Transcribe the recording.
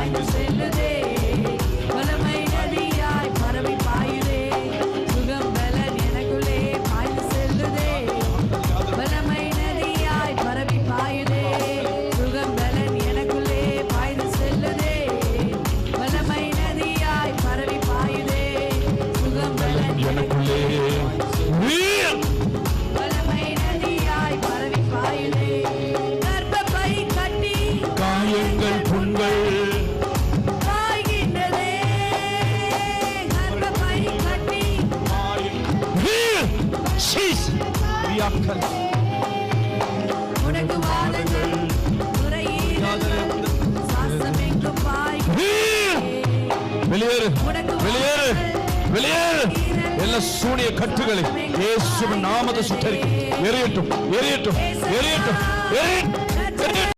பாய்ந்து செல்லுதே, வல்லமை நதியாய் பரவி பாயுதே, சுகம் பலன் எனக்குள்ளே பாய்ந்து செல்லுதே, வல்லமை நதியாய் பரவி பாயுதே, சுகம் பலன் எனக்குள்ளே பாய்ந்து செல்லுதே, வல்லமை நதியாய் பரவி பாயுதே, சுகம் பலன் எனக்குள்ளே வல்லமை நதியாய் பரவி பாயுதே. கர்ப்பப்பை கட்டி காயங்கள் புண்கள் காய்கின்றதே, கர்ப்பப்பை கட்டி உனக்கு வாதங்கள் நுரையீரல் சுவாசமெங்கும் வெளியேறு, வெளியேறு, வெளியேறு. எல்லா சூனிய கட்டுகளை இயேசுவின் நாமத்தை சுட்டரிக்கும். எரியட்டும், எரியட்டும், எரியட்டும், எரியட்டும்.